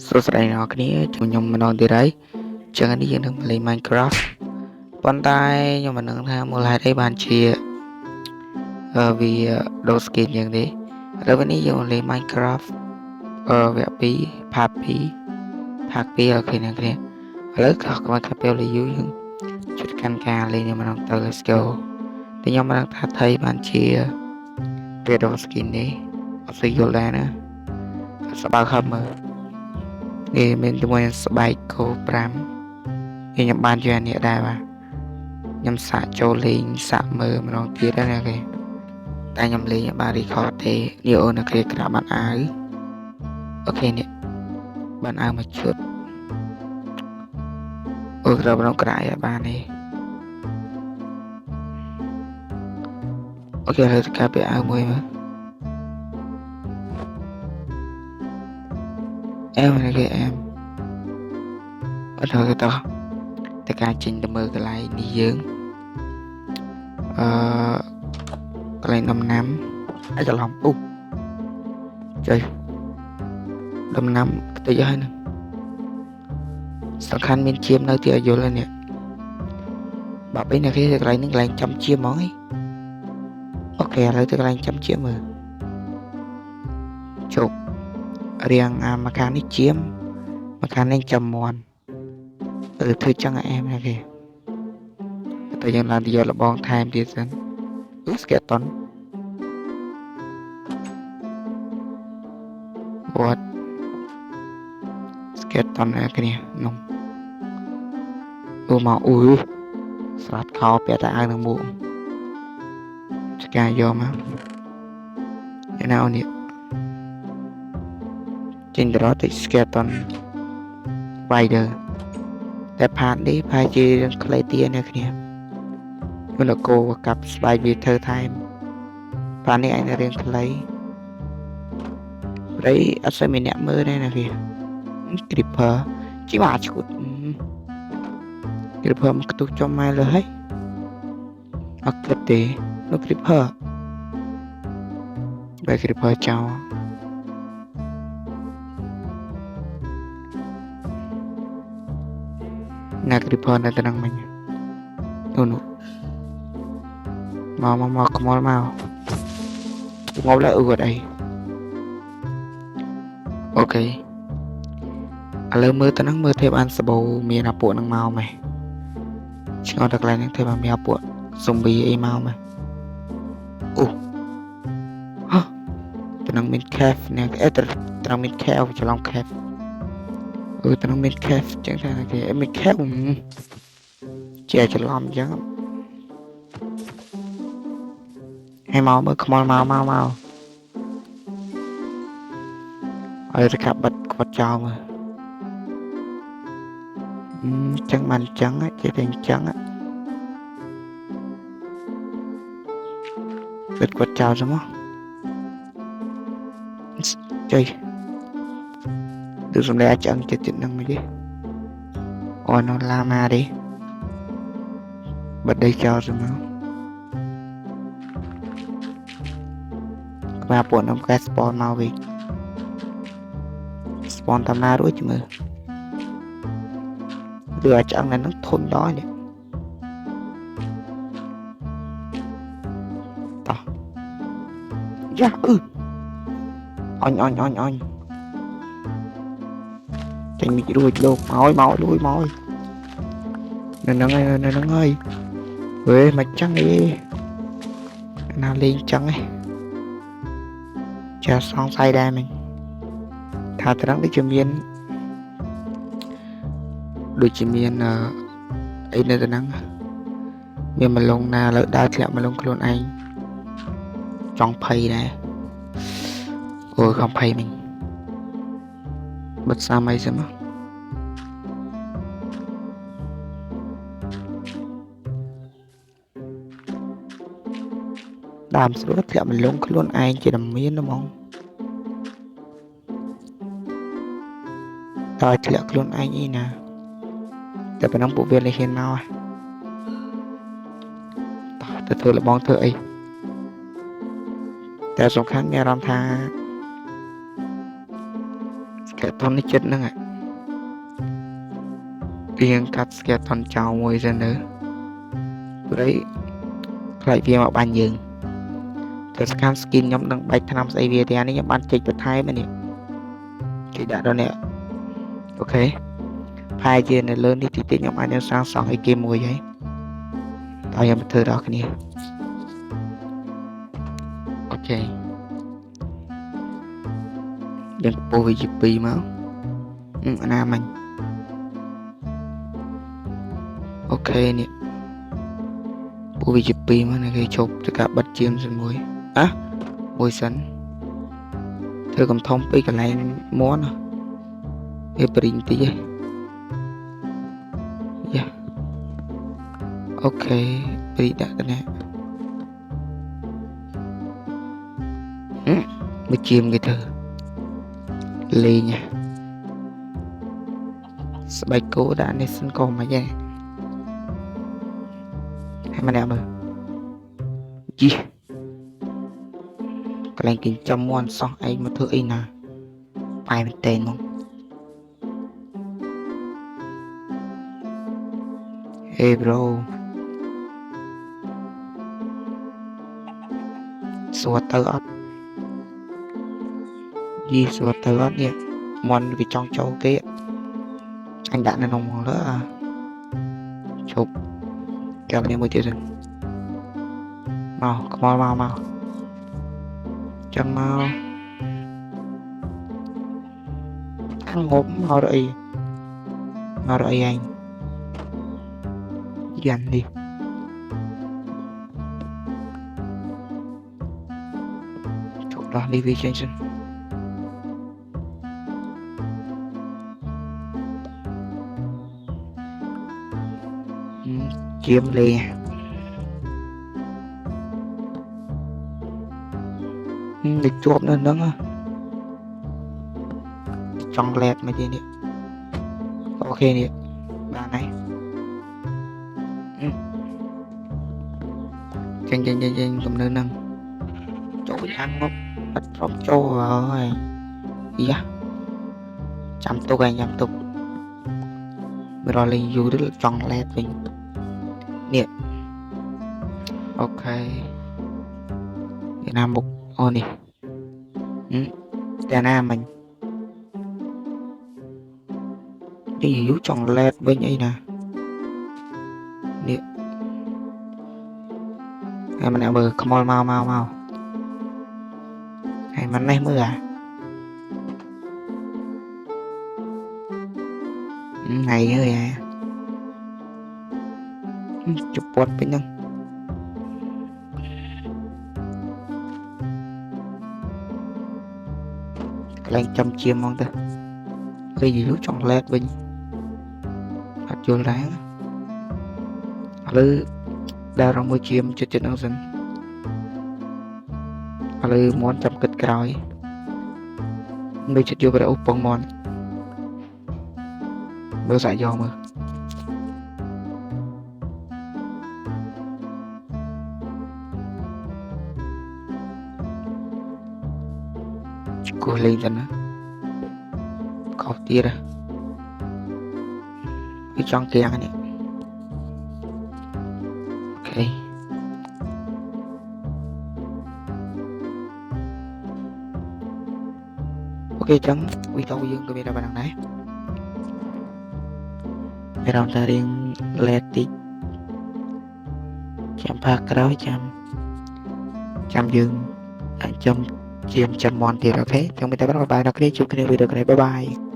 សួស្តីអ្នកនរគ្នាជួបខ្ញុំម្ដងទៀតហើយចឹងនេះយើងនឹងលេង Minecraft ប៉ុន្តែខ្ញុំមិនដឹងថាមូលហេតុអីបានជាវាដូរ skin យ៉ាងនេះឥឡូវនេះយើងលេង Minecraft វគ្គ2 part 2 អូខេអ្នកគ្នាឥឡូវក៏មកកាពេលយូរយើងជួបកាន់ការលេងម្ដងទៅ let's go តែខ្ញុំមិនដឹងថាថៃបានជាវាដូរ skin នេះអត់ស្គាល់ដែរណាសបើខំមើលនេះមានជាមួយស្បែកគោ5ខ្ញុំបានយកអានេះដែរបាទខ្ញុំសាកចូលលេងសាកមើលម្ដងទៀតណាគេតែខ្ញុំលេងបាន record ទេនេះអូនអ្នកគ្រាក្រាបបានអាវអូខេនេះបានអាវមួយឈុតអូក្រាបក្នុងក្រៅបាននេះអូខេហើយកាពីអាវមួយមើលអែមនេះគេអែមអត់ហើយតោះតែការចេញទៅមើលកន្លែងនេះយើងកន្លែងដំណាំអាចច្រឡំចុយដំណាំខ្ទេចហើយហ្នឹងសំខាន់មានជាមនៅទីអាយុលនេះបាប់អីអ្នកគេកន្លែងហ្នឹងកន្លែងចាំជាមហ្មងឯងអូខេឥឡូវទៅកន្លែងចាំជាមមើលជោគរៀងអាមកខាងនេះជាមមកខាងនេះចាំមន់ធ្វើចឹងអែមណាគេតែយើងឡើងទៅយកលបងថែមទៀតសិនស្កេតតុន what ស្កេតតុនអ្នកគ្នានំមកស្រាតខោពាក់តែអាវនឹងមួកស្កាយកមកឯណាអូននេះចេញទៅរត់ទៅស្កេតតុន spider តែផាតនេះប្រហែលជារឿងខ្លីទៀតអ្នកគ្នាមុនគោកាប់ស្បែកវាធ្វើថែមផាតនេះឯងរឿងខ្លីព្រៃអត់សូវមានអ្នកមើលទេណាវា creeper ជីវ៉ាឈុត creeper មកខ្ទុះចំម៉ែលើហើយអត់គិតទេនោះ creeper បែ creeper ចោលណា creeper នៅត្រង់មិញនោះមកខ្មោលមកងប់ឡើងអត់អីអូខេឥឡូវមើលទៅហ្នឹងមើលទេបានសបោមានអាពួកហ្នឹងមកម៉េះឆ្ងល់តែកន្លែងហ្នឹងទេបានមានអាពួក zombie អីមកម៉េះអូហ៎ទៅហ្នឹងមាន cave នេះត្រង់មាន cave ច្រឡំ cave ទៅហ្នឹងមាន cave ចឹងថាគេមាន cave ជាច្រឡំចឹងឲ្យមកមើលខ្មោលមកឲ្យរកាប់បិទគាត់ចោលមើលចឹងបានចឹងជាតែចឹងបិទគាត់ចោលទៅមកចុយดูសំឡេងអាចអង្គចិត្តនឹងមកទេអូនឡាម៉ាទេបិទដីចោលទៅមកក្បាលពួកនឹងកែ spawn មកវិញ spawn តាមណារួចមើលឬអាចអង្គនៅនឹងធុញដល់នេះតោះយ៉ាអញចេញមីរួចលោកមកលួយមកនៅហ្នឹងហើយវេមកចឹងអីណាលេងចឹងឯងចាសង្ស័យដែរមិញថាត្រង់ដូចជាមានអីនៅទៅហ្នឹងមានមលងណាលើដើរធ្លាក់មលងខ្លួនឯងចង់ភ័យដែរអូខំភ័យមិញបិទសាមអីសិនមកដើមស្រួលធ្លាក់មលងខ្លួនឯងជាតែមានហ្មងតើធ្លាក់ខ្លួនឯងអីណាតែប៉ុណ្ណឹងពួកវាលេហ៊ានមកទៅធ្វើលបងធ្វើអីតែសំខាន់មានអារម្មណ៍ថា ton này chết nữa ạ riêng cắt cái ton chào môi ra nữa đấy lại vì mà bàn dừng từ scan skin nhóm đang bạch tham say về thì anh ấy ban chích vật hai bên này thì đã đó nè ok hai chia này lớn đi thì nhóm anh đang sang sóng cái game mùi vậy tao em thử đó cái này ok đừng bố vì GP máu anh em mình ok nè bố vì GP mà này cái chụp tất cả bắt chiêm rồi mùi mùi sẵn thưa cầm thông với cái này món à cái print tí vậy yeah ok print đã cái này mới chiêm cái thơ lì nha bài cố đã nên sân còn mà vậy hay mà đẹp rồi gì cái này kính trăm món xong anh mà thưa anh à bài mình tên không hey bro xua tơ ớt gì xua tơ ớt nhỉ món vì trong châu kia anh đã nên nông nữa à chụp kéo lên một chiếc rừng mau chân mau ăn ngốm mau rồi anh dành đi chụp đó đi vì chân chiếm lì lịch chuột nữa nâng trong lẹt mà gì nè ok nè bà này chân cầm nơi nâng chỗ ăn ngốc bắt from chỗ rồi dạ chăm tục anh chăm tục rồi lên dù rất là trong lẹt mình nè ok Việt Nam một ô nè Việt Nam mình cái gì trong lẹt bên ấy nè nè mình đã bờ come on mau hay mình này mới à này ơi à chụp bọt với nhân lên chăm chiêm không ta cái gì lúc trong led bên hạt vô láng lư đa rong môi chiêm cho chuyện năng dân lư món chăm kịch còi bây giờ vô vào úp bông món bữa dạy do mà cô lên cho nó có tia ra cái trong kia này ok ok chẳng video dương của video bạn này video ta riêng led tí chăm phạt cái đó chăm dương chăm chiêm chăm mòn thì ok chúng ta bắt đầu bài đọc đi chụp cái video này bye bye